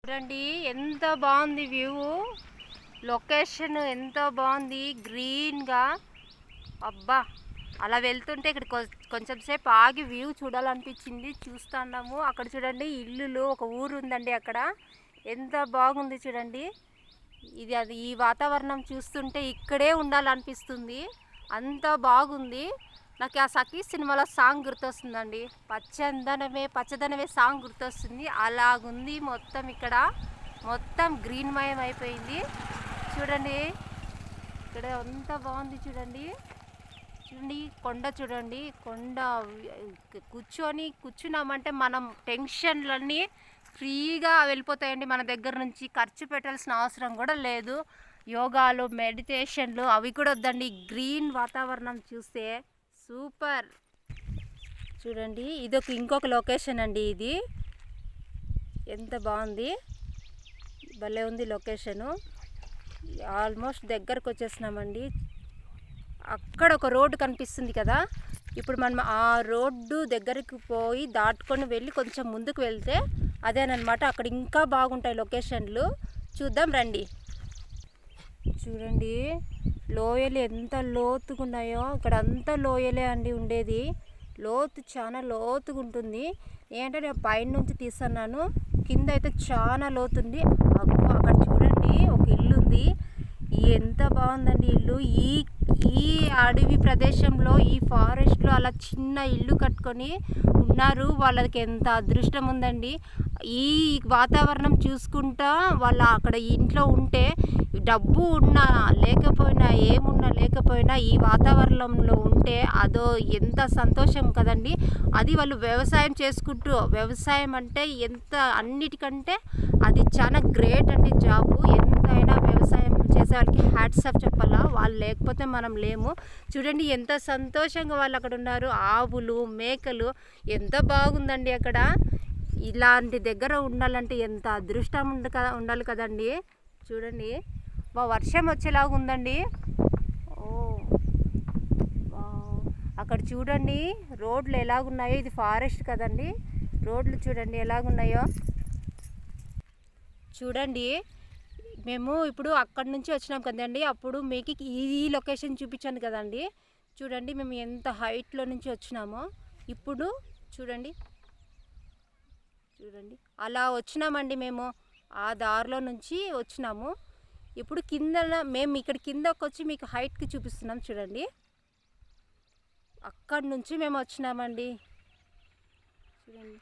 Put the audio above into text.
చూడండి ఎంత బాగుంది వ్యూ. లొకేషన్ ఎంత బాగుంది గ్రీన్గా. అబ్బా, అలా వెళ్తుంటే ఇక్కడ కొంచెం సేపు ఆగి వ్యూ చూడాలనిపించింది. చూస్తున్నాము. అక్కడ చూడండి ఇల్లులు, ఒక ఊరు ఉందండి అక్కడ. ఎంత బాగుంది చూడండి. అది ఈ వాతావరణం చూస్తుంటే ఇక్కడే ఉండాలనిపిస్తుంది. అంత బాగుంది. నాకు ఆ సఖీ సినిమాలో సాంగ్ గుర్తొస్తుందండి. పచ్చదనమే సాంగ్ గుర్తొస్తుంది. అలాగుంది మొత్తం. ఇక్కడ మొత్తం గ్రీన్మయం అయిపోయింది. చూడండి ఇక్కడ ఎంత బాగుంది చూడండి. కొండ చూడండి. కొండ కూర్చున్నామంటే మనం టెన్షన్లన్నీ ఫ్రీగా వెళ్ళిపోతాయండి మన దగ్గర నుంచి. ఖర్చు పెట్టాల్సిన అవసరం కూడా లేదు. యోగాలు, మెడిటేషన్లు అవి కూడా వద్దండి. గ్రీన్ వాతావరణం చూస్తే సూపర్. చూడండి ఇంకొక లొకేషన్ అండి. ఇది ఎంత బాగుంది, భలే ఉంది లొకేషను. ఆల్మోస్ట్ దగ్గరకు వచ్చేసినామండి. అక్కడ ఒక రోడ్డు కనిపిస్తుంది కదా. ఇప్పుడు మనం ఆ రోడ్డు దగ్గరికి పోయి దాటుకొని వెళ్ళి కొంచెం ముందుకు వెళ్తే అదేనమాట. అక్కడ ఇంకా బాగుంటాయి లొకేషన్లు. చూద్దాం రండి. చూడండి లోయలు ఎంత లోతుగా ఉన్నాయో. ఇక్కడ అంతా లోయలే అండి ఉండేది. లోతు చాలా లోతుగా ఉంటుంది. ఏంటంటే నేను పైన నుంచి తీస్తున్నాను. కింద అయితే చాలా లోతుంది. అక్కడ చూడండి ఒక ఇల్లు ఉంది. ఎంత బాగుందండి ఇల్లు. ఈ అడవి ప్రదేశంలో, ఈ ఫారెస్ట్లో అలా చిన్న ఇల్లు కట్టుకొని ఉన్నారు. వాళ్ళకి ఎంత అదృష్టం ఉందండి. ఈ వాతావరణం చూసుకుంటా వాళ్ళ అక్కడ ఇంట్లో ఉంటే, డబ్బు ఉన్నా లేకపోయినా, ఏమున్నా లేకపోయినా ఈ వాతావరణంలో ఉంటే అదో ఎంత సంతోషం కదండి. అది వాళ్ళు వ్యవసాయం చేసుకుంటూ, వ్యవసాయం అంటే ఎంత అన్నిటికంటే అది చాలా గ్రేట్ అండి జాబు. ఎంతైనా వ్యవసాయం చేసే వాళ్ళకి హ్యాట్స్ ఆఫ్ చెప్పాలా. వాళ్ళు లేకపోతే మనం లేము. చూడండి ఎంత సంతోషంగా వాళ్ళు అక్కడ ఉన్నారు. ఆవులు, మేకలు, ఎంత బాగుందండి అక్కడ. ఇలాంటి దగ్గర ఉండాలంటే ఎంత అదృష్టం ఉండాలి కదండి. చూడండి వర్షం వచ్చేలాగా ఉందండి. అక్కడ చూడండి రోడ్లు ఎలాగున్నాయో. ఇది ఫారెస్ట్ కదండి. రోడ్లు చూడండి ఎలాగున్నాయో. చూడండి మేము ఇప్పుడు అక్కడి నుంచి వచ్చినాం కదండి. అప్పుడు మీకు ఈ లొకేషన్ చూపించాను కదండి. చూడండి మేము ఎంత హైట్లో నుంచి వచ్చినామో. ఇప్పుడు చూడండి అలా వచ్చినామండి. మేము ఆ దారిలో నుంచి వచ్చినాము. ఇప్పుడు మేము ఇక్కడ కిందకు వచ్చి మీకు హైట్కి చూపిస్తున్నాం. చూడండి అక్కడి నుంచి మేము వచ్చినామండి. చూడండి